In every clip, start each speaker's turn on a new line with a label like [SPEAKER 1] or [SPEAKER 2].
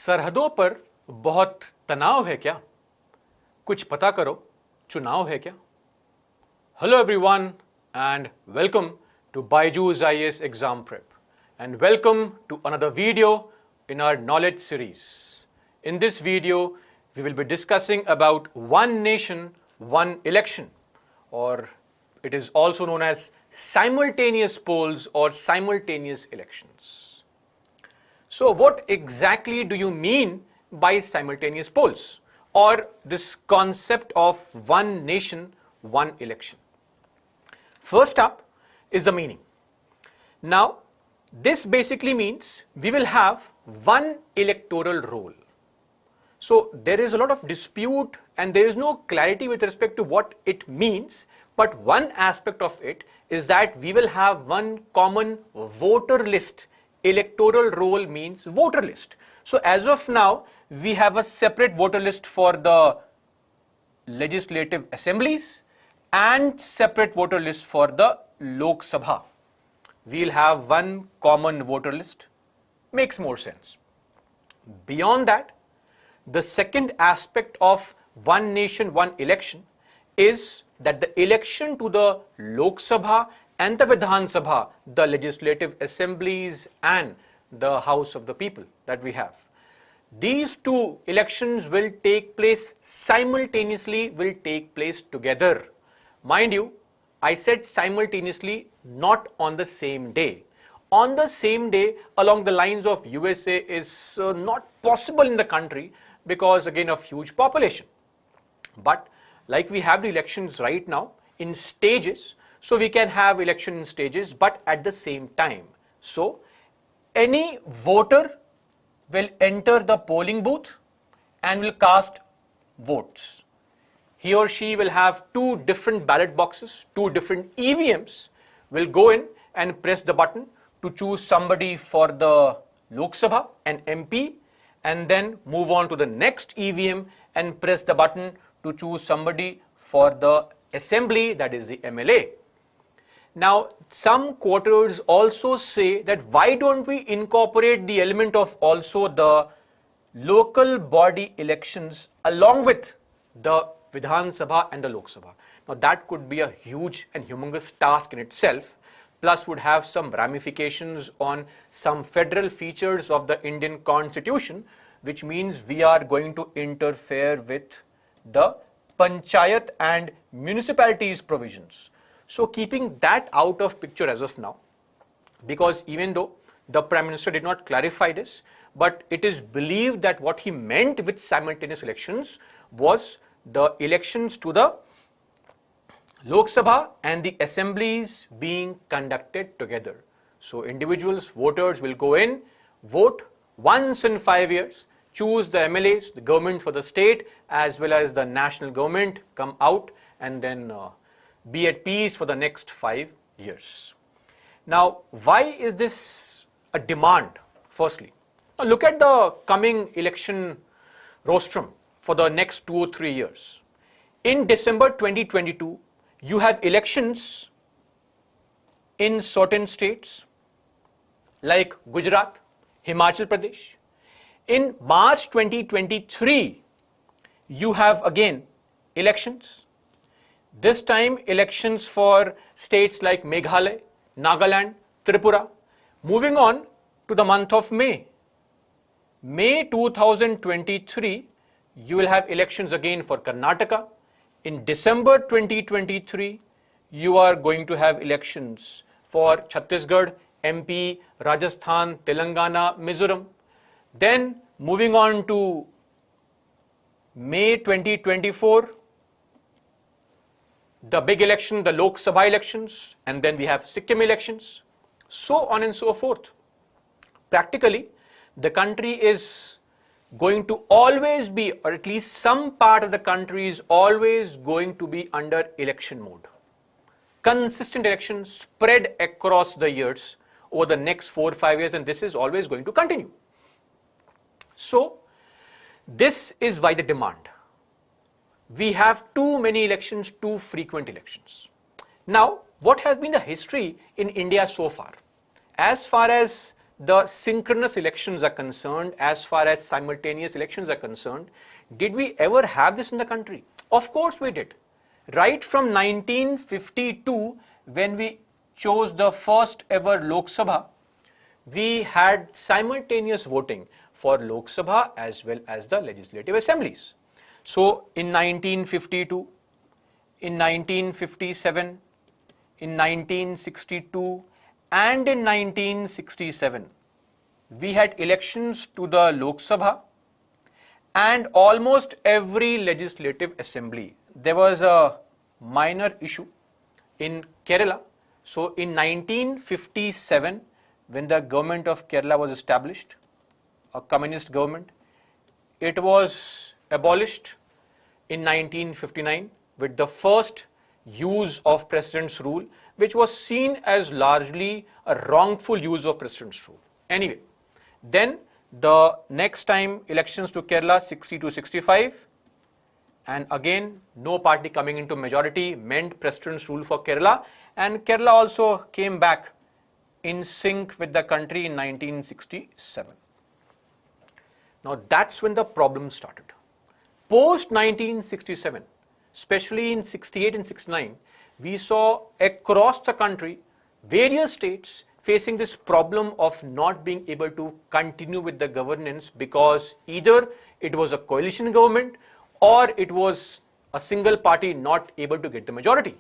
[SPEAKER 1] सरहदों पर बहुत तनाव है क्या? कुछ पता करो, चुनाव है क्या? Hello everyone and welcome to BYJU'S IAS exam prep and welcome to another video in our knowledge series. In this video, we will be discussing about one nation, one election, or it is also known as simultaneous polls or simultaneous elections. So what exactly do you mean by simultaneous polls or this concept of one nation, one election? First up is the meaning. Now, this basically means we will have one electoral roll. So there is a lot of dispute and there is no clarity with respect to what it means, but one aspect of it is that we will have one common voter list. Electoral roll means voter list. So as of now, we have a separate voter list for the legislative assemblies and separate voter list for the Lok Sabha. We'll have one common voter list. Makes more sense. Beyond that, the second aspect of one nation, one election is that the election to the Lok Sabha and the Vidhan Sabha, the legislative assemblies and the House of the People that we have. These two elections will take place simultaneously, will take place together. Mind you, I said simultaneously, not on the same day. On the same day, along the lines of USA is not possible in the country because again of huge population. But like we have the elections right now in stages, so we can have election in stages but at the same time. So any voter will enter the polling booth and will cast votes. He or she will have two different ballot boxes, two different EVMs, will go in and press the button to choose somebody for the Lok Sabha, an MP, and then move on to the next EVM and press the button to choose somebody for the assembly, that is the MLA. Now, some quarters also say that why don't we incorporate the element of also the local body elections along with the Vidhan Sabha and the Lok Sabha. Now, that could be a huge and humongous task in itself, plus would have some ramifications on some federal features of the Indian Constitution, which means we are going to interfere with the Panchayat and municipalities provisions. So keeping that out of picture as of now, because even though the Prime Minister did not clarify this, but it is believed that what he meant with simultaneous elections was the elections to the Lok Sabha and the assemblies being conducted together. So individuals, voters will go in, vote once in 5 years, choose the MLAs, the government for the state as well as the national government, come out and then be at peace for the next 5 years. Now, why is this a demand? Firstly, now look at the coming election rostrum for the next 2 or 3 years. In December 2022, you have elections in certain states like Gujarat, Himachal Pradesh. In March 2023, you have again elections. This time elections for states like Meghalaya, Nagaland, Tripura. Moving on to the month of May. May 2023, you will have elections again for Karnataka. In December 2023, you are going to have elections for Chhattisgarh, MP, Rajasthan, Telangana, Mizoram. Then moving on to May 2024, the big election, the Lok Sabha elections, and then we have Sikkim elections, so on and so forth. Practically, the country is going to always be, or at least some part of the country is always going to be under election mode. Consistent elections spread across the years over the next 4 or 5 years, and this is always going to continue. So, this is why the demand. We have too many elections, too frequent elections. Now, what has been the history in India so far? As far as the synchronous elections are concerned, as far as simultaneous elections are concerned, did we ever have this in the country? Of course we did. Right from 1952, when we chose the first ever Lok Sabha, we had simultaneous voting for Lok Sabha as well as the legislative assemblies. So in 1952, in 1957, in 1962 and in 1967, we had elections to the Lok Sabha and almost every legislative assembly. There was a minor issue in Kerala. So in 1957, when the government of Kerala was established, a communist government, it was abolished in 1959 with the first use of President's rule, which was seen as largely a wrongful use of President's rule. Anyway, then the next time elections to Kerala, 60-65, and again no party coming into majority meant President's rule for Kerala, and Kerala also came back in sync with the country in 1967. Now that's when the problem started. Post 1967, especially in 68 and 69, we saw across the country various states facing this problem of not being able to continue with the governance because either it was a coalition government or it was a single party not able to get the majority.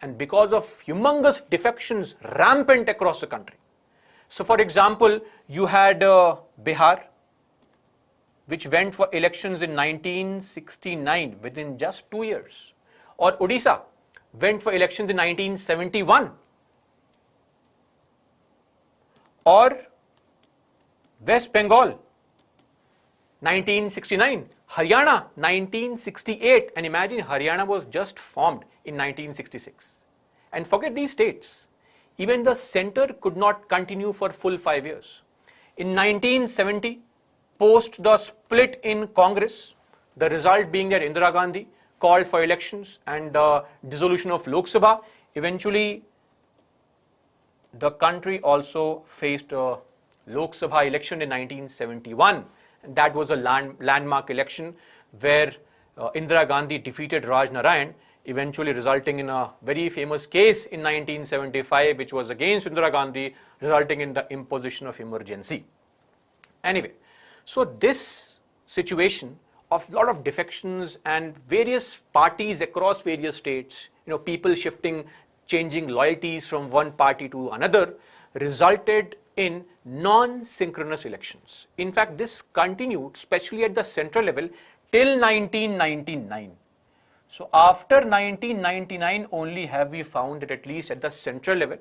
[SPEAKER 1] And because of humongous defections rampant across the country. So for example, you had Bihar, which went for elections in 1969 within just 2 years. Or Odisha went for elections in 1971. Or West Bengal, 1969. Haryana, 1968. And imagine Haryana was just formed in 1966. And forget these states. Even the center could not continue for full 5 years. In 1970, post the split in Congress, the result being that Indira Gandhi called for elections and the dissolution of Lok Sabha, eventually the country also faced a Lok Sabha election in 1971. And that was a landmark election where Indira Gandhi defeated Raj Narayan, eventually resulting in a very famous case in 1975, which was against Indira Gandhi, resulting in the imposition of emergency. Anyway, so this situation of a lot of defections and various parties across various states, people shifting, changing loyalties from one party to another, resulted in non-synchronous elections. In fact, this continued, especially at the central level, till 1999. So after 1999 only have we found that at least at the central level,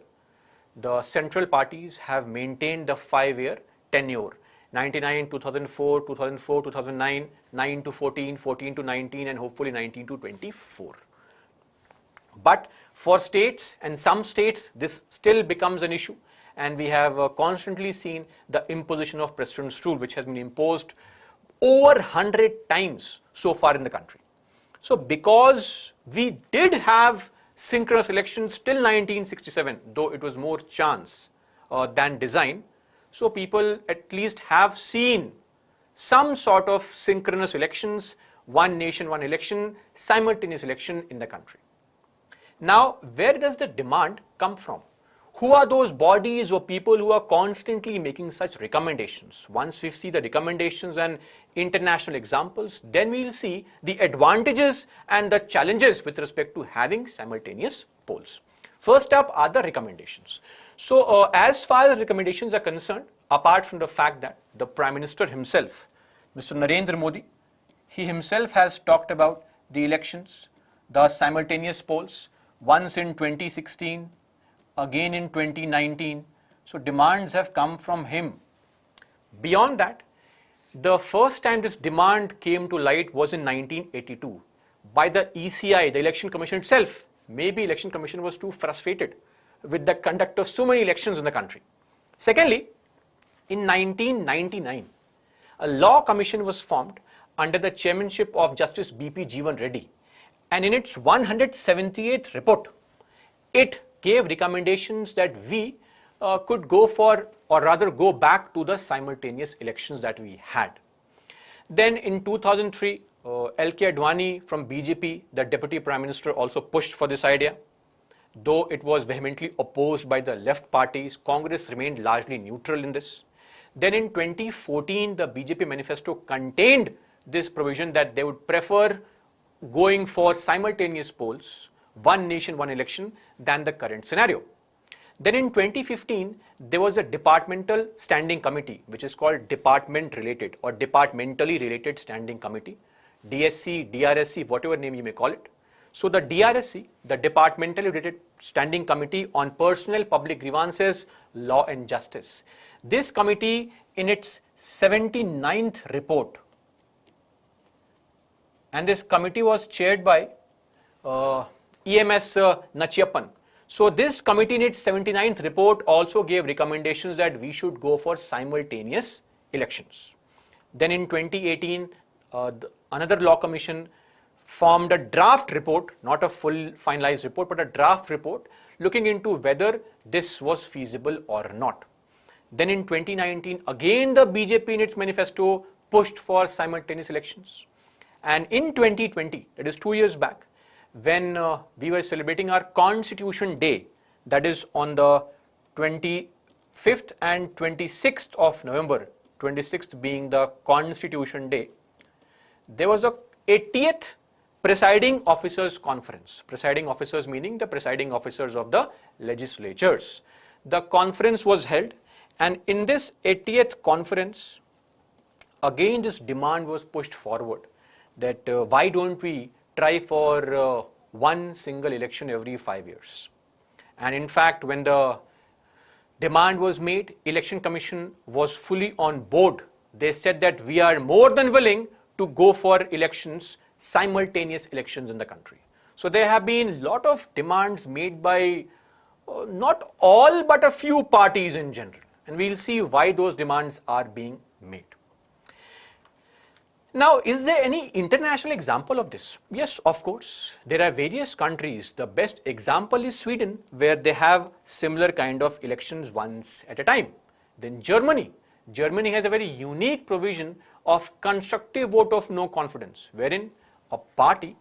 [SPEAKER 1] the central parties have maintained the 5-year tenure. 99, 2004, 2004, 2009, 9 to 14, 14 to 19, and hopefully 19 to 24. But for states, and some states, this still becomes an issue. And we have constantly seen the imposition of President's rule, which has been imposed over 100 times so far in the country. So because we did have synchronous elections till 1967, though it was more chance than design, so people at least have seen some sort of synchronous elections, one nation, one election, simultaneous election in the country. Now, where does the demand come from? Who are those bodies or people who are constantly making such recommendations? Once we see the recommendations and international examples, then we will see the advantages and the challenges with respect to having simultaneous polls. First up are the recommendations. So as far as recommendations are concerned, apart from the fact that the Prime Minister himself, Mr. Narendra Modi, he himself has talked about the elections, the simultaneous polls, once in 2016, again in 2019. So demands have come from him. Beyond that, the first time this demand came to light was in 1982 by the ECI, the Election Commission itself. Maybe Election Commission was too frustrated with the conduct of so many elections in the country. Secondly, in 1999, a law commission was formed under the chairmanship of Justice B.P. Jeevan Reddy, and in its 178th report, it gave recommendations that we could go for or rather go back to the simultaneous elections that we had. Then in 2003, L.K. Advani from BJP, the Deputy Prime Minister, also pushed for this idea. Though it was vehemently opposed by the left parties, Congress remained largely neutral in this. Then in 2014, the BJP manifesto contained this provision that they would prefer going for simultaneous polls, one nation, one election, than the current scenario. Then in 2015, there was a departmental standing committee, which is called department related or departmentally related standing committee, DSC, DRSC, whatever name you may call it. So the DRSC, the departmentally related standing committee on personal public grievances, law and justice. This committee in its 79th report, and this committee was chaired by EMS Nachiyappan. So this committee in its 79th report also gave recommendations that we should go for simultaneous elections. Then in 2018, another law commission formed a draft report, not a full finalized report, but a draft report looking into whether this was feasible or not. Then in 2019, again the BJP in its manifesto pushed for simultaneous elections. And in 2020, that is 2 years back, when we were celebrating our Constitution Day, that is on the 25th and 26th of November, 26th being the Constitution Day, there was a 80th Presiding Officers Conference. Presiding officers meaning the presiding officers of the legislatures. The conference was held, and in this 80th conference, again this demand was pushed forward that why don't we try for one single election every 5 years. And in fact, when the demand was made, Election Commission was fully on board. They said that we are more than willing to go for elections, simultaneous elections in the country. So there have been a lot of demands made by not all but a few parties in general, and we'll see why those demands are being made. Now, is there any international example of this? Yes, of course. There are various countries. The best example is Sweden, where they have similar kind of elections once at a time. Then Germany. Germany has a very unique provision of constructive vote of no confidence, wherein a party,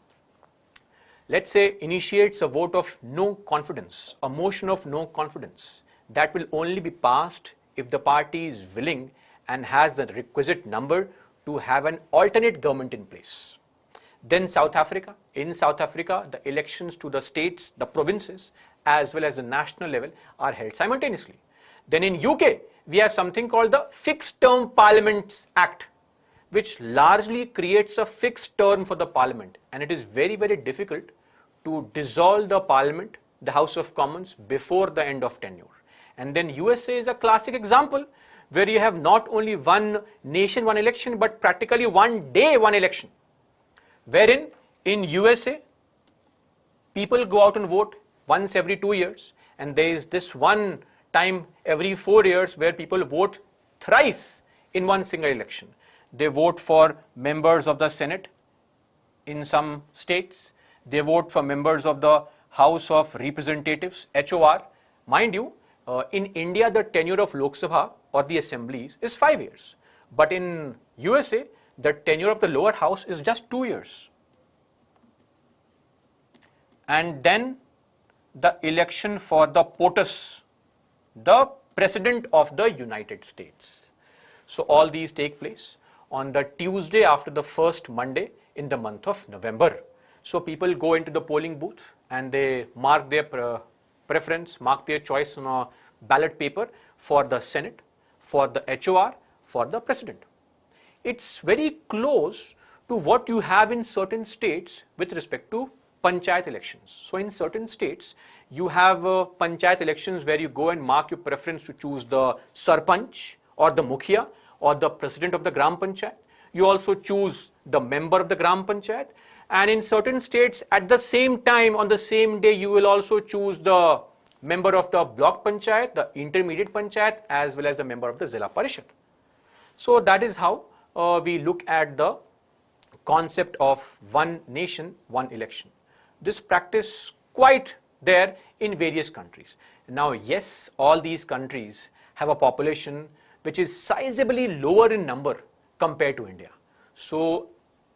[SPEAKER 1] let's say, initiates a vote of no confidence, a motion of no confidence, that will only be passed if the party is willing and has the requisite number to have an alternate government in place. Then South Africa. In South Africa, the elections to the states, the provinces, as well as the national level are held simultaneously. Then in UK, we have something called the Fixed Term Parliaments Act, which largely creates a fixed term for the parliament, and it is very, very difficult to dissolve the parliament, the House of Commons, before the end of tenure. And then USA is a classic example where you have not only one nation, one election, but practically one day, one election, wherein in USA, people go out and vote once every 2 years, and there is this one time every 4 years where people vote thrice in one single election. They vote for members of the Senate in some states. They vote for members of the House of Representatives, HOR. Mind you, in India, the tenure of Lok Sabha or the assemblies is 5 years. But in USA, the tenure of the lower house is just 2 years. And then the election for the POTUS, the President of the United States. So all these take place on the Tuesday after the first Monday in the month of November. So people go into the polling booth and they mark their preference, mark their choice on a ballot paper for the Senate, for the HOR, for the President. It's very close to what you have in certain states with respect to panchayat elections. So in certain states, you have panchayat elections where you go and mark your preference to choose the sarpanch or the mukhia or the president of the gram panchayat. You also choose the member of the gram panchayat, and in certain states at the same time, on the same day, you will also choose the member of the block panchayat, the intermediate panchayat, as well as the member of the Zilla Parishad. So that is how we look at the concept of one nation, one election. This practice quite there in various countries. Now, yes, all these countries have a population which is sizably lower in number compared to India. So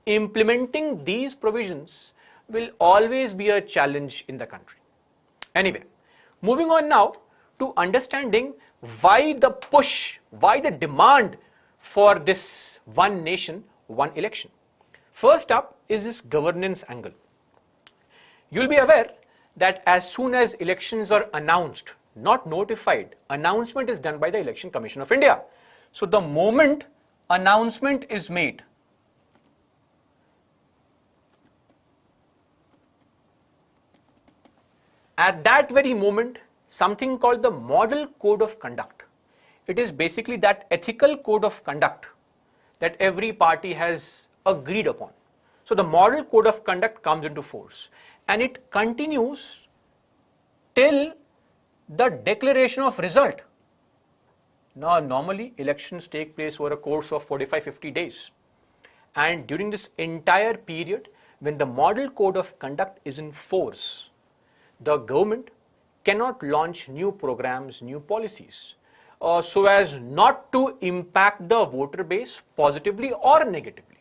[SPEAKER 1] implementing these provisions will always be a challenge in the country. Anyway, moving on now to understanding why the push, why the demand for this one nation, one election. First up is this governance angle. You'll be aware that as soon as elections are announced, not notified, announcement is done by the Election Commission of India. So the moment announcement is made, at that very moment, something called the Model Code of Conduct. It is basically that ethical code of conduct that every party has agreed upon. So the Model Code of Conduct comes into force and it continues till the declaration of result. Now normally elections take place over a course of 45-50 days. And during this entire period, when the Model Code of Conduct is in force, the government cannot launch new programs, new policies, so as not to impact the voter base positively or negatively,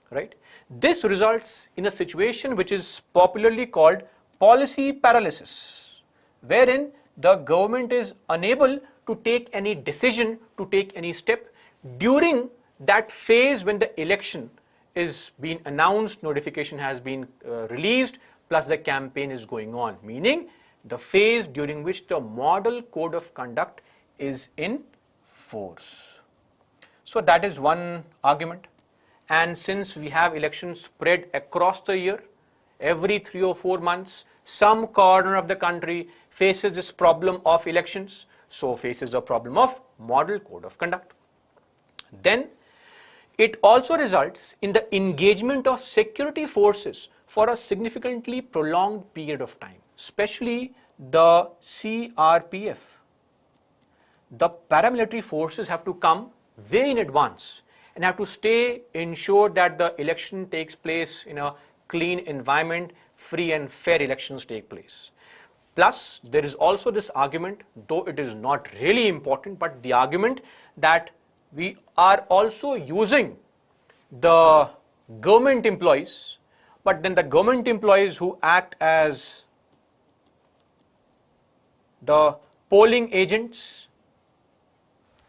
[SPEAKER 1] right? This results in a situation which is popularly called policy paralysis, wherein the government is unable to take any decision, to take any step during that phase when the election is being announced, notification has been released, plus the campaign is going on, meaning the phase during which the Model Code of Conduct is in force. So that is one argument. And since we have elections spread across the year, every 3 or 4 months, some corner of the country faces this problem of elections, so faces the problem of Model Code of Conduct. Then it also results in the engagement of security forces for a significantly prolonged period of time, especially the CRPF. The paramilitary forces have to come way in advance and have to ensure that the election takes place in a clean environment, free and fair elections take place. Plus, there is also this argument, though it is not really important, but the argument that we are also using the government employees, but then the government employees who act as the polling agents,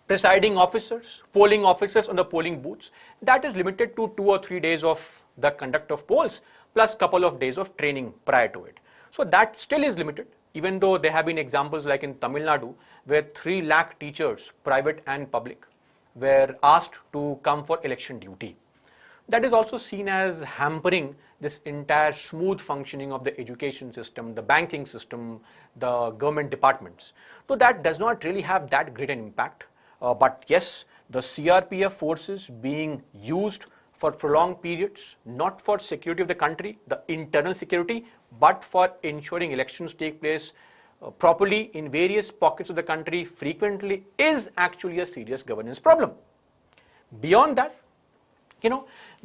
[SPEAKER 1] presiding officers, polling officers on the polling booths, that is limited to 2 or 3 days of the conduct of polls, plus couple of days of training prior to it. So that still is limited, even though there have been examples like in Tamil Nadu, where 3 lakh teachers, private and public, were asked to come for election duty. That is also seen as hampering this entire smooth functioning of the education system, the banking system, the government departments. So that does not really have that great an impact. But yes, the CRPF forces being used for prolonged periods, not for security of the country, the internal security, but for ensuring elections take place properly in various pockets of the country frequently, is actually a serious governance problem. Beyond that,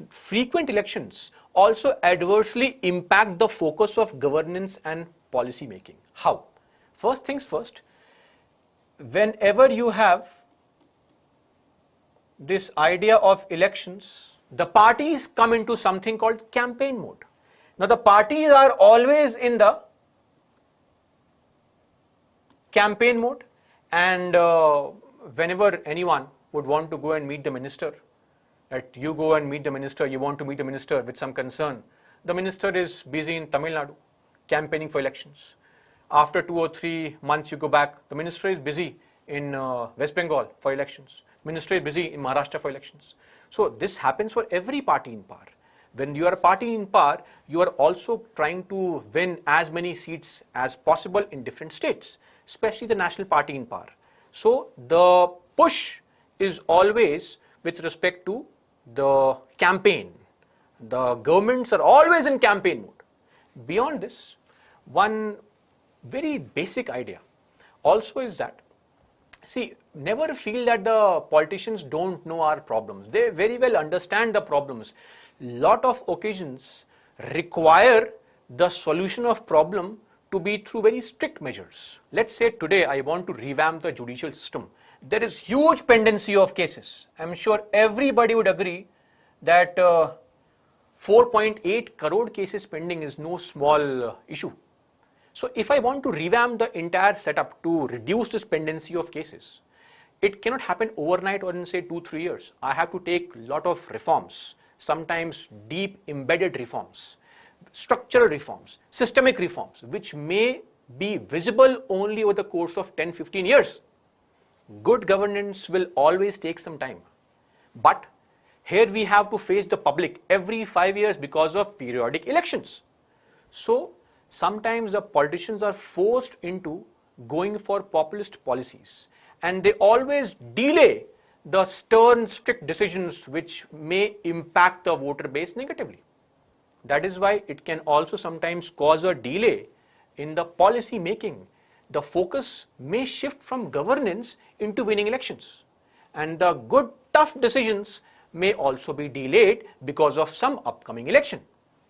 [SPEAKER 1] frequent elections also adversely impact the focus of governance and policy making. How? First things first, whenever you have this idea of elections, the parties come into something called campaign mode. Now the parties are always in the campaign mode, and whenever anyone would want to go and meet the minister, that you go and meet the minister, you want to meet the minister with some concern, the minister is busy in Tamil Nadu campaigning for elections. After 2 or 3 months you go back, the minister is busy in West Bengal for elections. Minister is busy in Maharashtra for elections. So this happens for every party in power. When you are a party in power, you are also trying to win as many seats as possible in different states, especially the national party in power. So the push is always with respect to the campaign. The governments are always in campaign mode. Beyond this, one very basic idea also is that, see, never feel that the politicians don't know our problems. They very well understand the problems. Lot of occasions require the solution of problem to be through very strict measures. Let's say today I want to revamp the judicial system, there is huge pendency of cases. I'm sure everybody would agree that 4.8 crore cases pending is no small issue. So if I want to revamp the entire setup to reduce this pendency of cases, it cannot happen overnight or in say 2-3 years. I have to take a lot of reforms, sometimes deep embedded reforms, structural reforms, systemic reforms, which may be visible only over the course of 10-15 years. Good governance will always take some time. But here we have to face the public every 5 years because of periodic elections. So sometimes the politicians are forced into going for populist policies, and they always delay the stern, strict decisions which may impact the voter base negatively. That is why it can also sometimes cause a delay in the policy making. The focus may shift from governance into winning elections, and the good, tough decisions may also be delayed because of some upcoming election.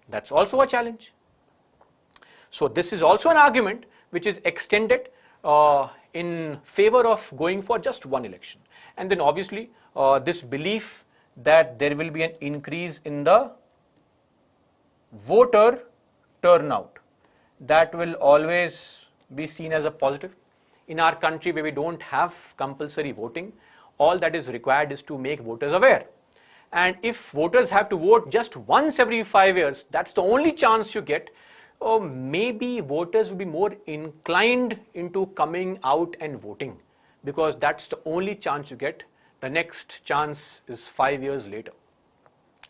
[SPEAKER 1] That's also a challenge. So this is also an argument which is extended in favor of going for just one election. And then obviously this belief that there will be an increase in the voter turnout, that will always be seen as a positive. In our country where we don't have compulsory voting, all that is required is to make voters aware. And if voters have to vote just once every 5 years, that's the only chance you get, or maybe voters will be more inclined into coming out and voting, because that's the only chance you get. The next chance is 5 years later.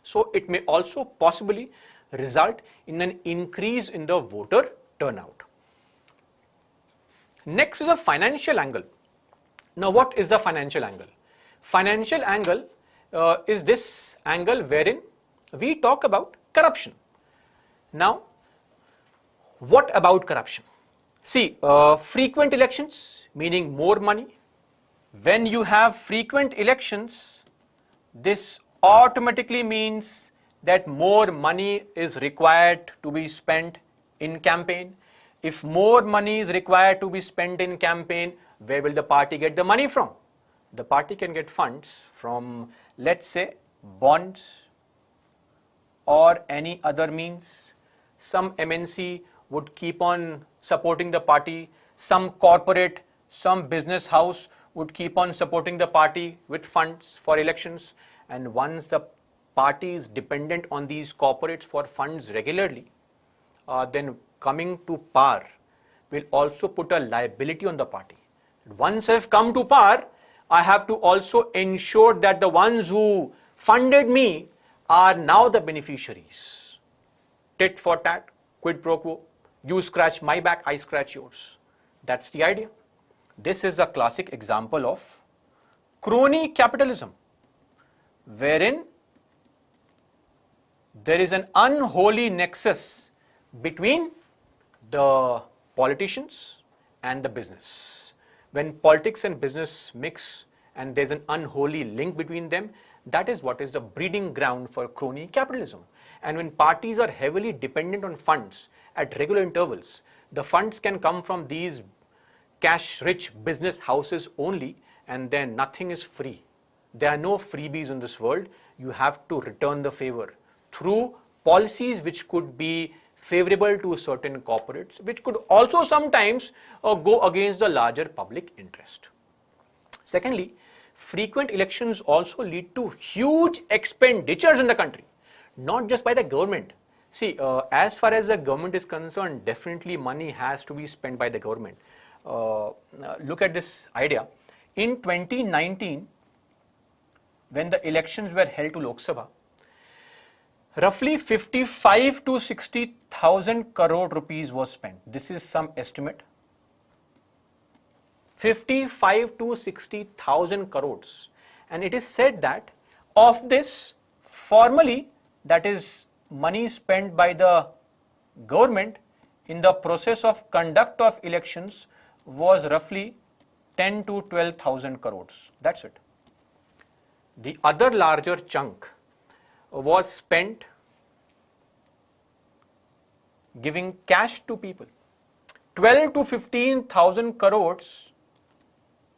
[SPEAKER 1] So it may also possibly result in an increase in the voter turnout. Next is a financial angle. Now what is the financial angle? Financial angle is this angle wherein we talk about corruption. Now, what about corruption? See, frequent elections, meaning more money. When you have frequent elections, this automatically means that more money is required to be spent in campaign. If more money is required to be spent in campaign, where will the party get the money from? The party can get funds from, let's say, bonds or any other means. Some MNC would keep on supporting the party. Some corporate, some business house would keep on supporting the party with funds for elections. And once the party is dependent on these corporates for funds regularly, then coming to power will also put a liability on the party. Once I've come to power, I have to also ensure that the ones who funded me are now the beneficiaries. Tit for tat, quid pro quo. You scratch my back, I scratch yours. That's the idea. This is a classic example of crony capitalism, wherein there is an unholy nexus between the politicians and the business. When politics and business mix and there's an unholy link between them, that is what is the breeding ground for crony capitalism. And when parties are heavily dependent on funds at regular intervals, the funds can come from these cash-rich business houses only, and then nothing is free. There are no freebies in this world. You have to return the favor through policies which could be favorable to certain corporates, which could also sometimes go against the larger public interest. Secondly, frequent elections also lead to huge expenditures in the country, not just by the government. See, as far as the government is concerned, definitely money has to be spent by the government. Look at this idea. In 2019, when the elections were held to Lok Sabha, roughly 55 to 60,000 crore rupees was spent. This is some estimate. 55 to 60,000 crores. And it is said that of this, formally, that is money spent by the government in the process of conduct of elections, was roughly 10 to 12,000 crores. That's it. The other larger chunk was spent giving cash to people. 12 to 15,000 crores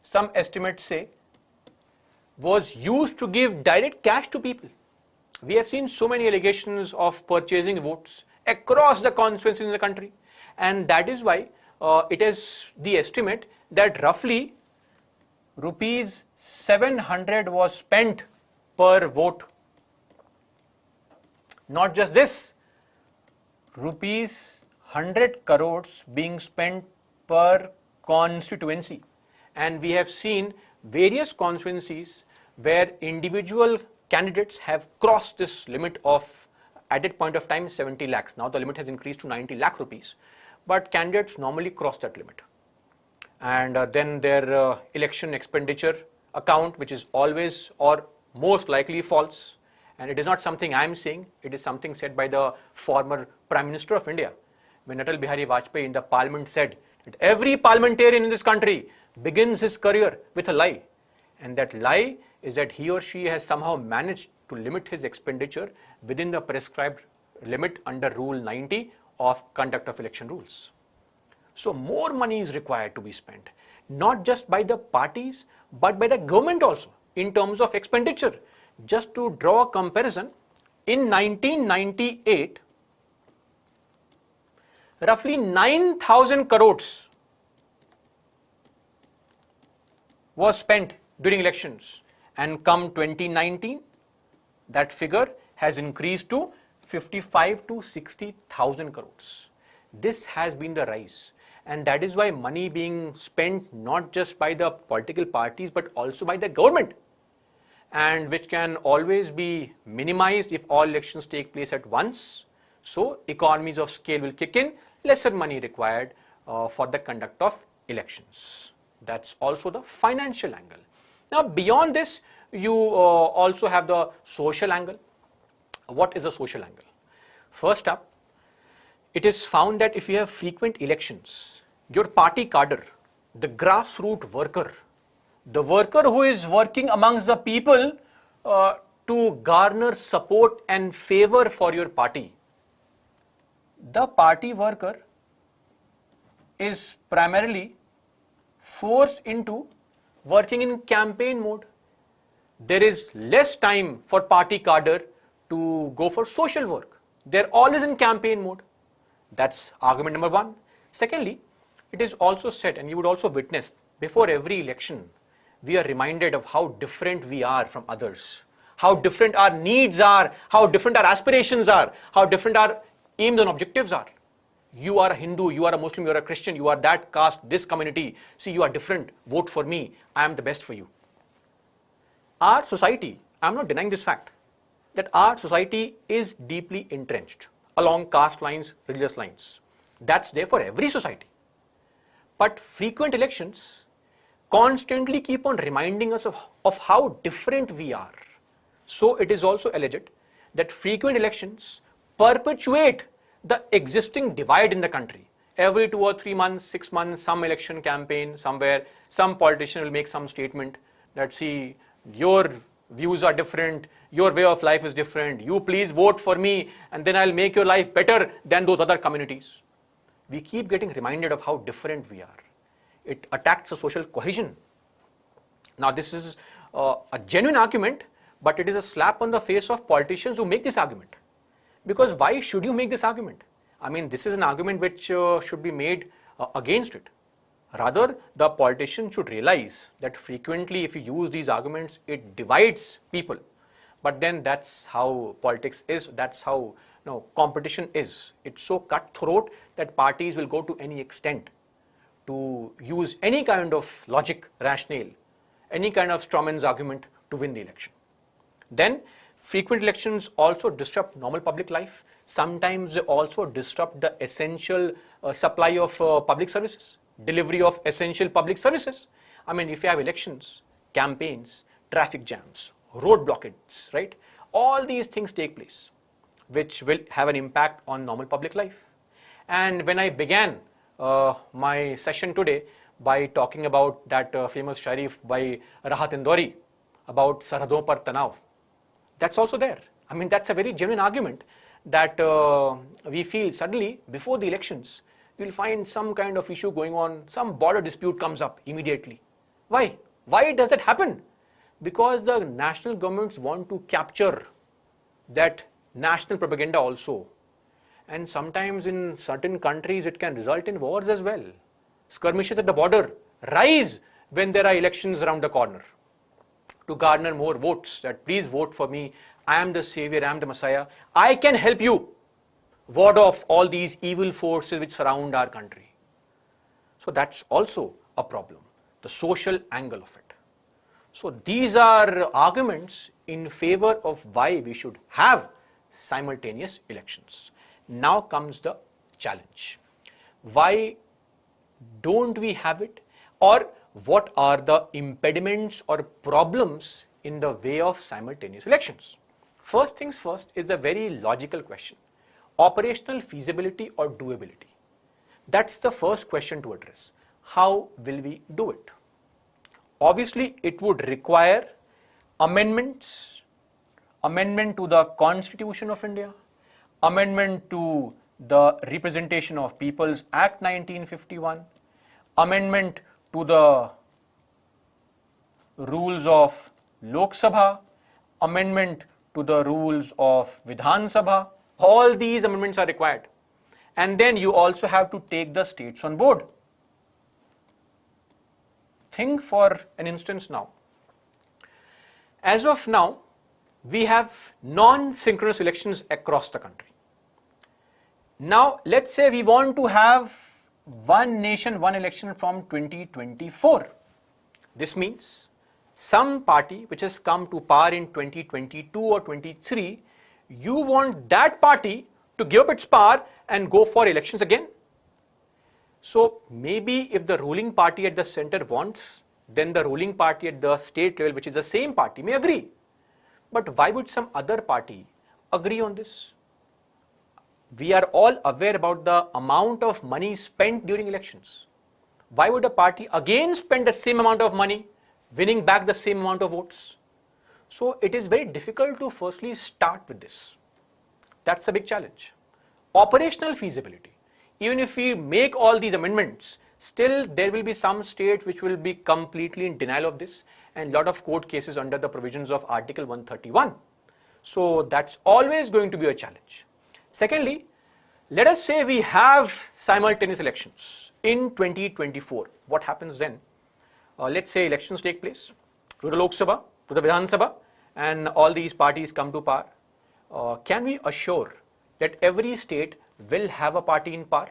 [SPEAKER 1] some estimates say, was used to give direct cash to people. We have seen so many allegations of purchasing votes across the constituencies in the country, and that is why it is the estimate that roughly rupees 700 was spent per vote. Not just this, rupees 100 crores being spent per constituency, and we have seen various constituencies where individual candidates have crossed this limit of, at that point of time, 70 lakhs. Now the limit has increased to 90 lakh rupees, but candidates normally cross that limit. And then their election expenditure account, which is always or most likely false, and it is not something I am saying, it is something said by the former Prime Minister of India, when Atal Bihari Vajpayee in the parliament said that every parliamentarian in this country begins his career with a lie, and that lie is that he or she has somehow managed to limit his expenditure within the prescribed limit under Rule 90 of Conduct of Election Rules. So more money is required to be spent, not just by the parties, but by the government also in terms of expenditure. Just to draw a comparison, in 1998, roughly 9,000 crores was spent during elections, and come 2019, that figure has increased to 55 to 60,000 crores. This has been the rise, and that is why money being spent not just by the political parties but also by the government, and which can always be minimized if all elections take place at once. So economies of scale will kick in, lesser money required for the conduct of elections. That's also the financial angle. Now beyond this, you also have the social angle. What is the social angle? First up, it is found that if you have frequent elections, your party cadre, the grassroots worker, the worker who is working amongst the people to garner support and favor for your party, the party worker is primarily forced into working in campaign mode. There is less time for party cadre to go for social work. They're always in campaign mode. That's argument number one. Secondly, it is also said, and you would also witness, before every election, we are reminded of how different we are from others, how different our needs are, how different our aspirations are, how different our aims and objectives are. You are a Hindu, you are a Muslim, you are a Christian, you are that caste, this community. See, you are different. Vote for me. I am the best for you. Our society, I am not denying this fact, that our society is deeply entrenched along caste lines, religious lines. That's there for every society. But frequent elections constantly keep on reminding us of how different we are. So it is also alleged that frequent elections perpetuate the existing divide in the country. Every 2 or 3 months, 6 months, some election campaign somewhere, some politician will make some statement that, see, your views are different, your way of life is different, you please vote for me and then I'll make your life better than those other communities. We keep getting reminded of how different we are. It attacks the social cohesion. Now this is a genuine argument, but it is a slap on the face of politicians who make this argument. Because why should you make this argument? I mean, this is an argument which should be made against it. Rather, the politician should realize that frequently if you use these arguments, it divides people. But then that's how politics is, that's how competition is. It's so cutthroat that parties will go to any extent to use any kind of logic, rationale, any kind of strawman's argument to win the election. Then, frequent elections also disrupt normal public life. Sometimes they also disrupt the essential supply of public services, delivery of essential public services. I mean, if you have elections, campaigns, traffic jams, road blockades, right? All these things take place, which will have an impact on normal public life. And when I began my session today by talking about that famous sharif by Rahat Indori about Sarhadon par Tanav, that's also there. I mean, that's a very genuine argument that we feel suddenly before the elections, you'll find some kind of issue going on, some border dispute comes up immediately. Why? Why does that happen? Because the national governments want to capture that national propaganda also. And sometimes in certain countries it can result in wars as well. Skirmishes at the border rise when there are elections around the corner to garner more votes, that please vote for me, I am the savior, I am the messiah, I can help you ward off all these evil forces which surround our country. So that's also a problem, the social angle of it. So these are arguments in favor of why we should have simultaneous elections. Now comes the challenge. Why don't we have it, or what are the impediments or problems in the way of simultaneous elections? First things first is a very logical question. Operational feasibility or doability. That's the first question to address. How will we do it? Obviously, it would require amendments, amendment to the Constitution of India, amendment to the Representation of People's Act 1951, amendment to the rules of Lok Sabha, amendment to the rules of Vidhan Sabha. All these amendments are required. And then you also have to take the states on board. Think for an instance now. As of now, we have non-synchronous elections across the country. Now, let's say we want to have one nation, one election from 2024. This means some party which has come to power in 2022 or 23, you want that party to give up its power and go for elections again. So maybe if the ruling party at the center wants, then the ruling party at the state level, which is the same party, may agree. But why would some other party agree on this? We are all aware about the amount of money spent during elections. Why would a party again spend the same amount of money, winning back the same amount of votes? So it is very difficult to firstly start with this. That's a big challenge. Operational feasibility. Even if we make all these amendments, still there will be some state which will be completely in denial of this, and lot of court cases under the provisions of Article 131. So that's always going to be a challenge. Secondly, let us say we have simultaneous elections in 2024. What happens then? Let's say elections take place to the Lok Sabha, to the Vidhan Sabha, and all these parties come to power. Can we assure that every state will have a party in power?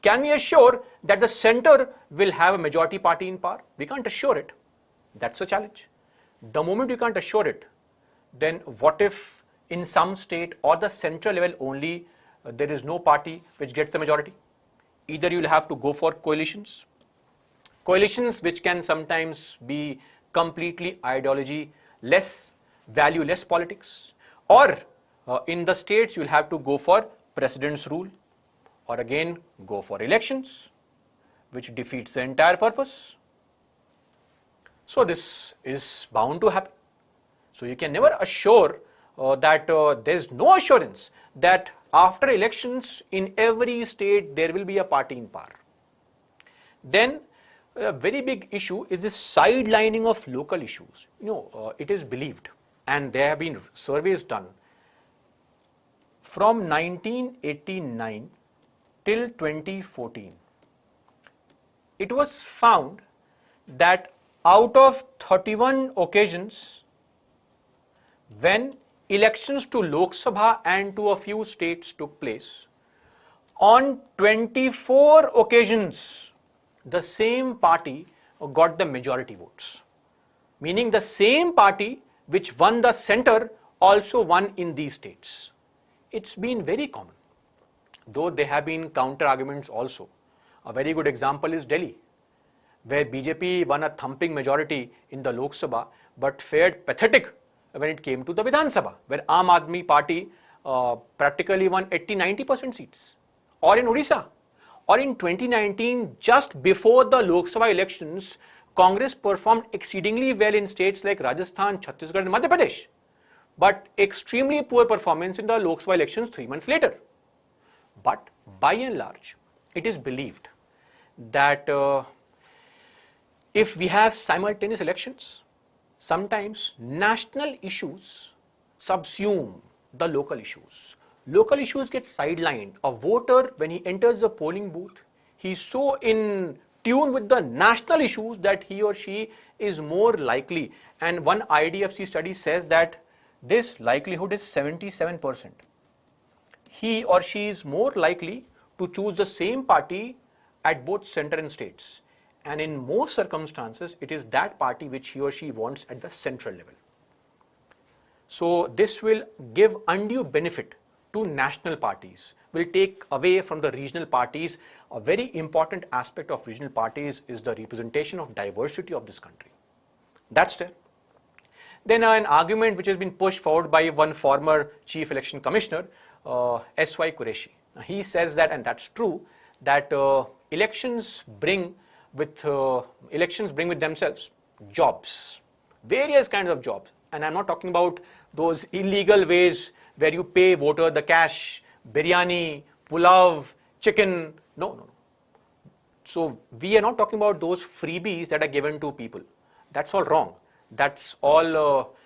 [SPEAKER 1] Can we assure that the center will have a majority party in power? We can't assure it. That's a challenge. The moment you can't assure it, then what if in some state or the central level only there is no party which gets the majority? Either you'll have to go for coalitions which can sometimes be completely ideology-less, value-less politics, or in the states you'll have to go for president's rule, or again go for elections, which defeats the entire purpose. So this is bound to happen. So you can never assure that there is no assurance that after elections in every state there will be a party in power. Then a very big issue is this sidelining of local issues. It is believed, and there have been surveys done from 1989 till 2014. It was found that out of 31 occasions when elections to Lok Sabha and to a few states took place, on 24 occasions the same party got the majority votes, meaning the same party which won the center also won in these states. It's been very common, though there have been counter arguments also. A very good example is Delhi, where BJP won a thumping majority in the Lok Sabha but fared pathetic when it came to the Vidhan Sabha, where Aam Aadmi Party practically won 80-90% seats. Or in Odisha, or in 2019, just before the Lok Sabha elections, Congress performed exceedingly well in states like Rajasthan, Chhattisgarh and Madhya Pradesh, but extremely poor performance in the Lok Sabha elections 3 months later. But by and large, it is believed that if we have simultaneous elections, sometimes national issues subsume the local issues. Local issues get sidelined. A voter, when he enters the polling booth, he's so in tune with the national issues that he or she is more likely. And one IDFC study says that this likelihood is 77%. He or she is more likely to choose the same party at both center and states. And in most circumstances, it is that party which he or she wants at the central level. So this will give undue benefit to national parties, will take away from the regional parties. A very important aspect of regional parties is the representation of diversity of this country. That's there. Then an argument which has been pushed forward by one former Chief Election Commissioner, S.Y. Qureshi. He says that, and that's true, that elections bring with themselves jobs, various kinds of jobs. And I'm not talking about those illegal ways where you pay voter the cash, biryani, pulav, chicken. No. So we are not talking about those freebies that are given to people. That's all wrong. That's all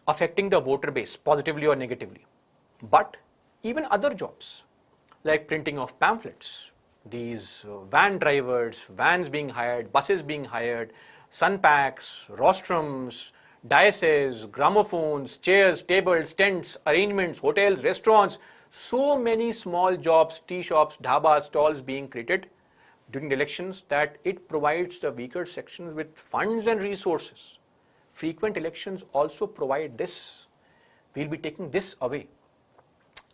[SPEAKER 1] affecting the voter base positively or negatively. But even other jobs like printing of pamphlets, these van drivers, vans being hired, buses being hired, sun packs, rostrums, daises, gramophones, chairs, tables, tents, arrangements, hotels, restaurants, so many small jobs, tea shops, dhabas, stalls being created during the elections that it provides the weaker sections with funds and resources. Frequent elections also provide this. We'll be taking this away.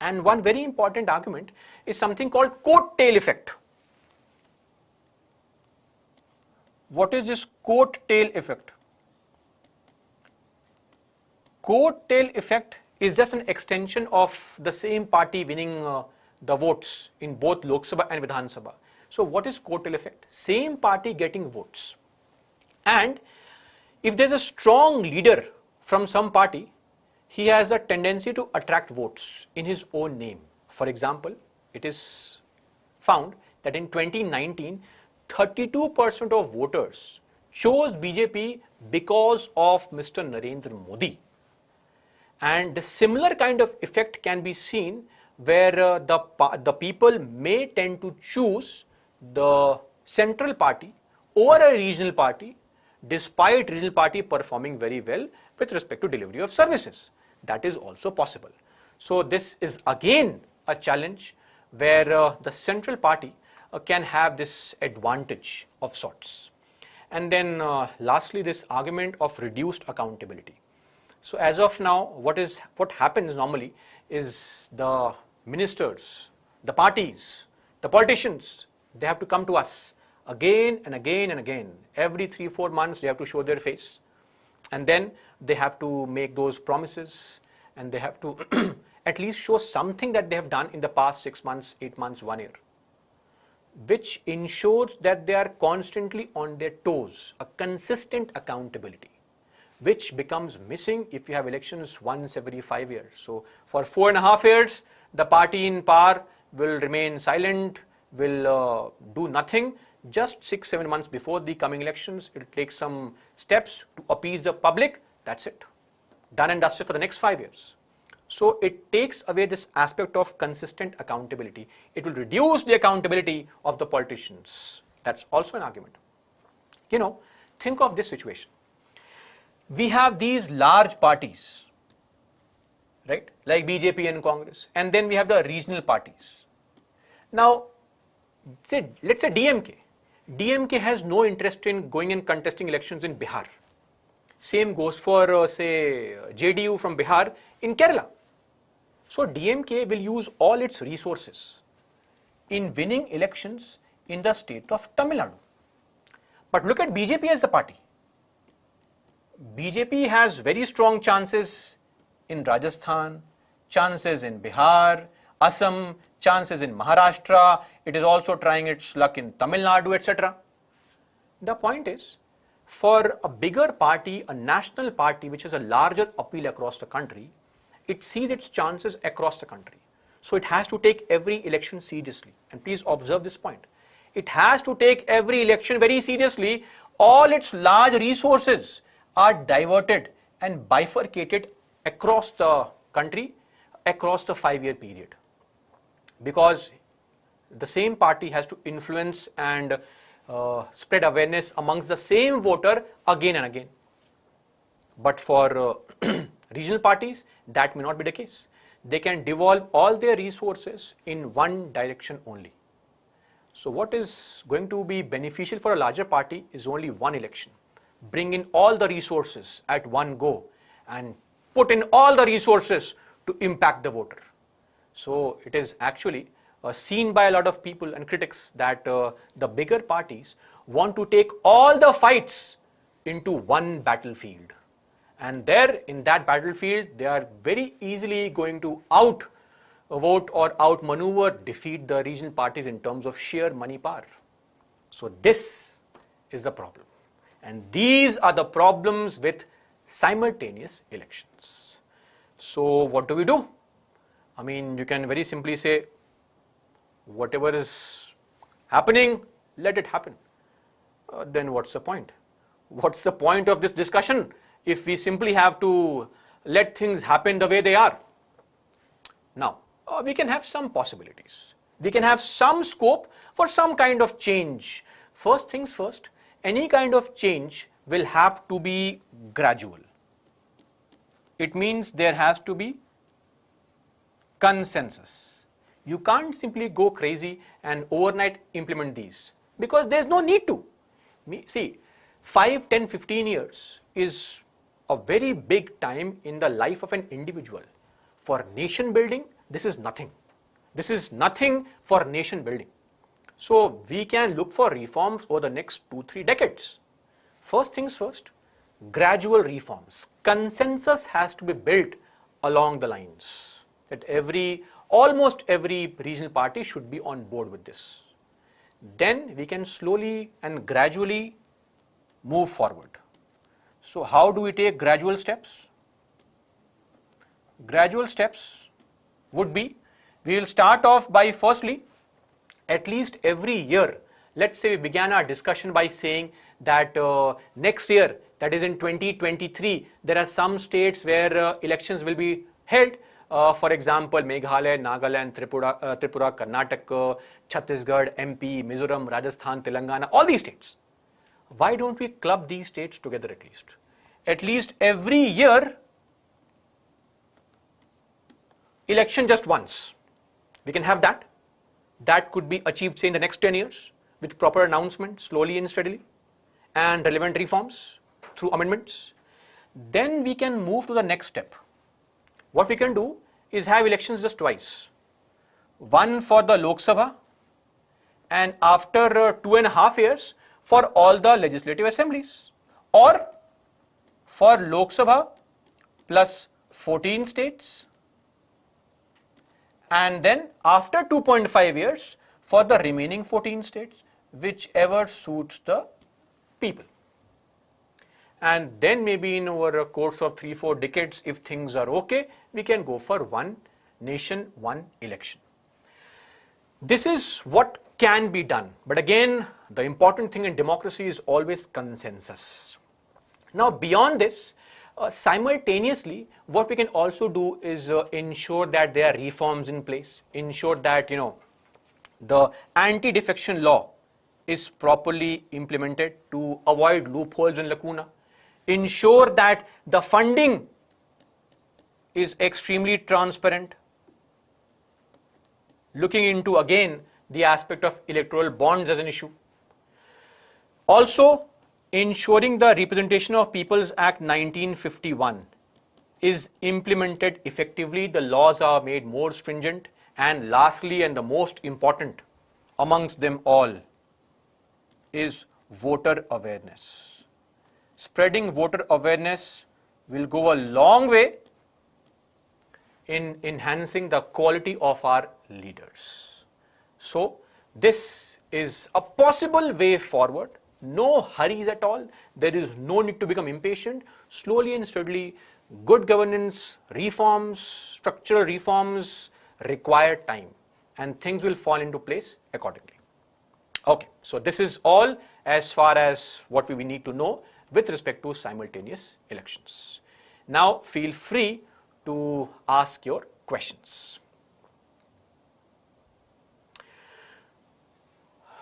[SPEAKER 1] And one very important argument is something called coat-tail effect. What is this coat-tail effect? Coat-tail effect is just an extension of the same party winning the votes in both Lok Sabha and Vidhan Sabha. So what is coat-tail effect? Same party getting votes. And if there's a strong leader from some party, he has a tendency to attract votes in his own name. For example, it is found that in 2019, 32% of voters chose BJP because of Mr. Narendra Modi. And the similar kind of effect can be seen where the people may tend to choose the central party over a regional party despite regional party performing very well with respect to delivery of services. That is also possible. So this is again a challenge where the central party can have this advantage of sorts. And then lastly, this argument of reduced accountability. So as of now, what happens normally is the ministers, the parties, the politicians, they have to come to us again and again and again. Every 3-4 months they have to show their face, and then they have to make those promises, and they have to at least show something that they have done in the past 6 months, 8 months, 1 year, which ensures that they are constantly on their toes, a consistent accountability, which becomes missing if you have elections once every 5 years. So for 4.5 years, the party in power will remain silent, will do nothing. Just 6-7 months before the coming elections, it will take some steps to appease the public. That's it. Done and dusted for the next 5 years. So it takes away this aspect of consistent accountability. It will reduce the accountability of the politicians. That's also an argument. You know, think of this situation. We have these large parties, right, like BJP and Congress, and then we have the regional parties. Now, let's say DMK. DMK has no interest in going and contesting elections in Bihar. Same goes for, say, JDU from Bihar in Kerala. So DMK will use all its resources in winning elections in the state of Tamil Nadu. But look at BJP as a party. BJP has very strong chances in Rajasthan, chances in Bihar, Assam, chances in Maharashtra. It is also trying its luck in Tamil Nadu, etc. The point is, for a bigger party, a national party which has a larger appeal across the country, it sees its chances across the country. So it has to take every election seriously. And please observe this point. It has to take every election very seriously, all its large resources are diverted and bifurcated across the country, across the 5-year period. Because the same party has to influence and spread awareness amongst the same voter again and again. But for regional parties, that may not be the case. They can devolve all their resources in one direction only. So what is going to be beneficial for a larger party is only one election. Bring in all the resources at one go and put in all the resources to impact the voter. So it is actually seen by a lot of people and critics that the bigger parties want to take all the fights into one battlefield. And there in that battlefield, they are very easily going to outvote or outmaneuver, defeat the regional parties in terms of sheer money power. So this is the problem. And these are the problems with simultaneous elections. So what do we do? I mean, you can very simply say, whatever is happening, let it happen. Then what's the point? What's the point of this discussion if we simply have to let things happen the way they are? Now, we can have some possibilities. We can have some scope for some kind of change. First things first, any kind of change will have to be gradual. It means there has to be consensus. You can't simply go crazy and overnight implement these because there's no need to. See, 5, 10, 15 years is a very big time in the life of an individual. For nation building, this is nothing. This is nothing for nation building. So we can look for reforms over the next 2-3 decades. First things first, gradual reforms. Consensus has to be built along the lines that almost every regional party should be on board with this. Then we can slowly and gradually move forward. So how do we take gradual steps? Gradual steps would be, we will start off by firstly, at least every year, let's say we began our discussion by saying that next year, that is in 2023, there are some states where elections will be held. For example, Meghalaya, Nagaland, Tripura, Karnataka, Chhattisgarh, MP, Mizoram, Rajasthan, Telangana, all these states. Why don't we club these states together at least? At least every year, election just once. We can have that. That could be achieved, say, in the next 10 years with proper announcement, slowly and steadily, and relevant reforms through amendments. Then we can move to the next step. What we can do is have elections just twice. One for the Lok Sabha, and after 2.5 years for all the legislative assemblies, or for Lok Sabha plus 14 states, and then after 2.5 years for the remaining 14 states, whichever suits the people. And then maybe in over a course of 3-4 decades, if things are okay, we can go for one nation, one election. This is what can be done. But again, the important thing in democracy is always consensus. Now, beyond this, simultaneously, what we can also do is ensure that there are reforms in place, ensure that, the anti-defection law is properly implemented to avoid loopholes and lacuna, ensure that the funding is extremely transparent, looking into again the aspect of electoral bonds as an issue. Also, ensuring the Representation of Peoples Act 1951 is implemented effectively, the laws are made more stringent, and lastly and the most important amongst them all is voter awareness. Spreading voter awareness will go a long way in enhancing the quality of our leaders. So this is a possible way forward. No hurries at all. There is no need to become impatient. Slowly and steadily, good governance, reforms, structural reforms require time, and things will fall into place accordingly. Okay, so this is all as far as what we need to know with respect to simultaneous elections. Now feel free to ask your questions.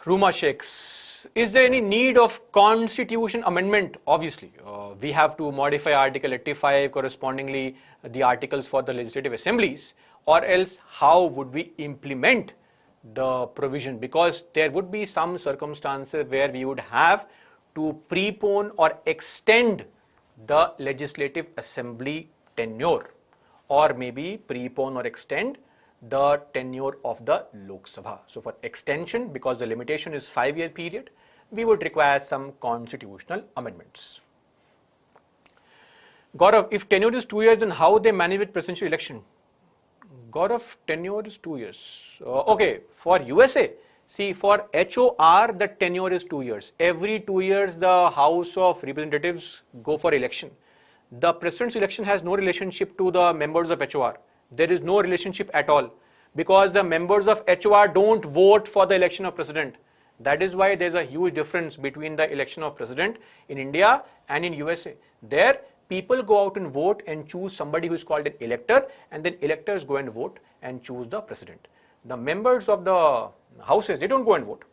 [SPEAKER 1] Ruma Sheikhs, is there any need of constitution amendment? Obviously, we have to modify Article 85, correspondingly the articles for the legislative assemblies, or else how would we implement the provision? Because there would be some circumstances where we would have to prepone or extend the legislative assembly tenure, or maybe prepone or extend the tenure of the Lok Sabha. So for extension, because the limitation is 5-year period, we would require some constitutional amendments. Gaurav, if tenure is 2 years, then how they manage with presidential election? Gaurav, tenure is 2 years. Okay, for USA, see, for HOR, the tenure is 2 years. Every 2 years, the House of Representatives go for election. The president's election has no relationship to the members of HOR. There is no relationship at all, because the members of HOR don't vote for the election of president. That is why there's a huge difference between the election of president in India and in USA. There, people go out and vote and choose somebody who is called an elector, and then electors go and vote and choose the president. The members of the houses, they don't go and vote.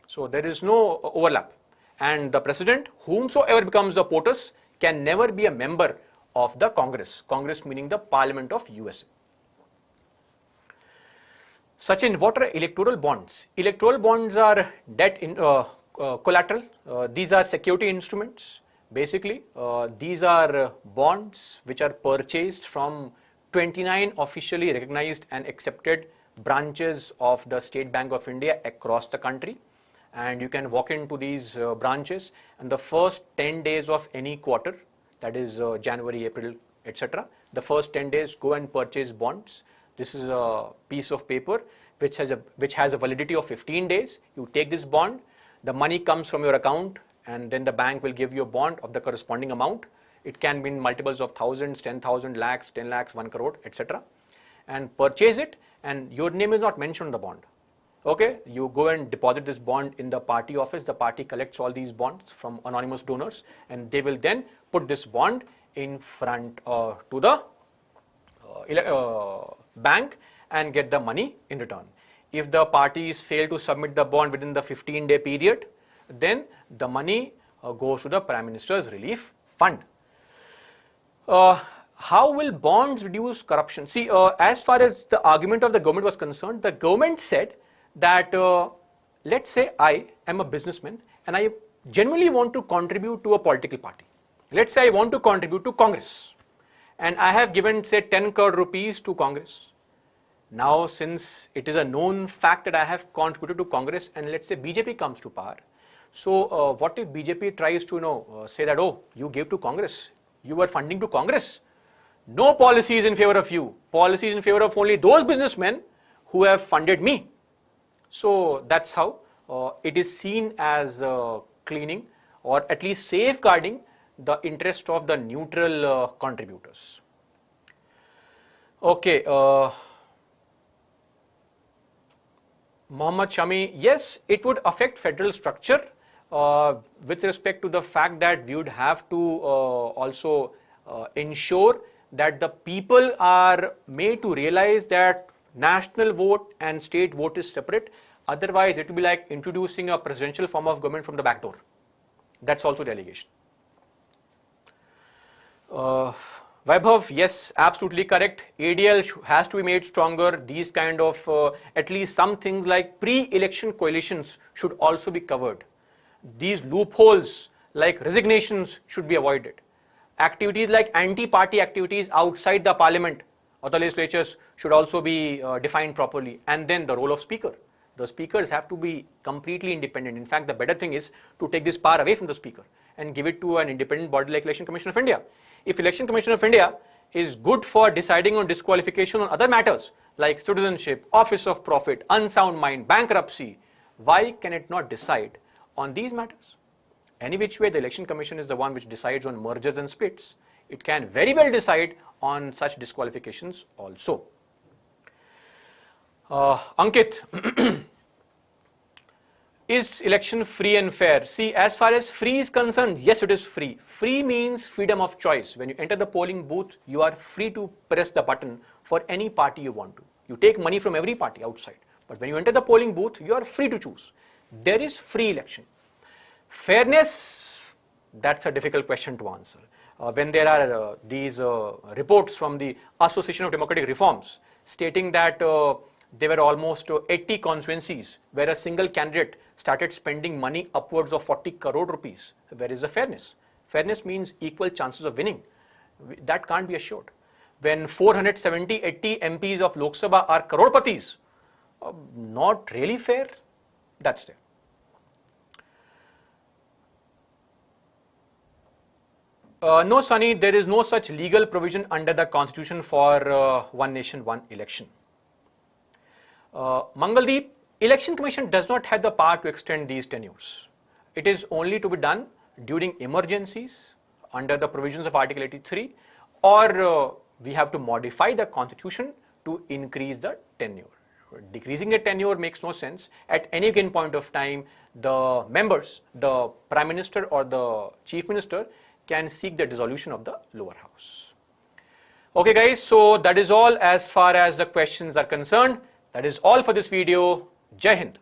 [SPEAKER 1] So there is no overlap. And the president, whomsoever becomes the POTUS, can never be a member of the Congress. Congress meaning the Parliament of USA. Sachin, what are electoral bonds? Electoral bonds are debt in collateral. These are security instruments. Basically, these are bonds which are purchased from 29 officially recognized and accepted branches of the State Bank of India across the country. And you can walk into these branches, and the first 10 days of any quarter, that is January, April, etc., the first 10 days go and purchase bonds. This is a piece of paper which has a validity of 15 days. You take this bond, the money comes from your account, and then the bank will give you a bond of the corresponding amount. It can be in multiples of thousands, 10,000, lakhs, 10 lakhs, 1 crore, etc. And purchase it, and your name is not mentioned on the bond. Okay, you go and deposit this bond in the party office. The party collects all these bonds from anonymous donors, and they will then put this bond in front to the bank and get the money in return. If the parties fail to submit the bond within the 15-day period, then the money goes to the Prime Minister's Relief Fund. How will bonds reduce corruption? See, as far as the argument of the government was concerned, the government said that let's say I am a businessman and I genuinely want to contribute to a political party. Let's say I want to contribute to Congress, and I have given, say, 10 crore rupees to Congress. Now, since it is a known fact that I have contributed to Congress, and let's say BJP comes to power, so what if BJP tries to say that, oh, you gave to Congress, you were funding to Congress. No policy is in favor of you. Policy is in favor of only those businessmen who have funded me. So that's how it is seen as cleaning, or at least safeguarding the interest of the neutral contributors. Okay. Mohammed Shami, yes, it would affect federal structure with respect to the fact that we would have to also ensure that the people are made to realize that national vote and state vote is separate. Otherwise, it will be like introducing a presidential form of government from the back door. That's also the allegation. Vaibhav, yes, absolutely correct. ADL has to be made stronger. These kind of, at least some things like pre-election coalitions should also be covered. These loopholes like resignations should be avoided. Activities like anti-party activities outside the parliament or the legislatures should also be defined properly. And then the role of speaker. The speakers have to be completely independent. In fact, the better thing is to take this power away from the speaker and give it to an independent body like Election Commission of India. If Election Commission of India is good for deciding on disqualification on other matters like citizenship, office of profit, unsound mind, bankruptcy, why can it not decide on these matters? Any which way, the Election Commission is the one which decides on mergers and splits. It can very well decide on such disqualifications also. Ankit, Is election free and fair? See, as far as free is concerned, yes, it is free. Free means freedom of choice. When you enter the polling booth, you are free to press the button for any party you want to. You take money from every party outside. But when you enter the polling booth, you are free to choose. There is free election. Fairness, that's a difficult question to answer. When there are these reports from the Association of Democratic Reforms stating that there were almost 80 constituencies where a single candidate started spending money upwards of 40 crore rupees. Where is the fairness? Fairness means equal chances of winning. That can't be assured. When 470-80 MPs of Lok Sabha are crore-patis, not really fair, that's there. No, Sunny, there is no such legal provision under the constitution for one nation, one election. Mangaldeep, Election Commission does not have the power to extend these tenures. It is only to be done during emergencies under the provisions of Article 83, or we have to modify the constitution to increase the tenure. Decreasing the tenure makes no sense. At any given point of time, the members, the Prime Minister or the Chief Minister can seek the dissolution of the lower house. Okay guys, so that is all as far as the questions are concerned. That is all for this video. Jai Hind.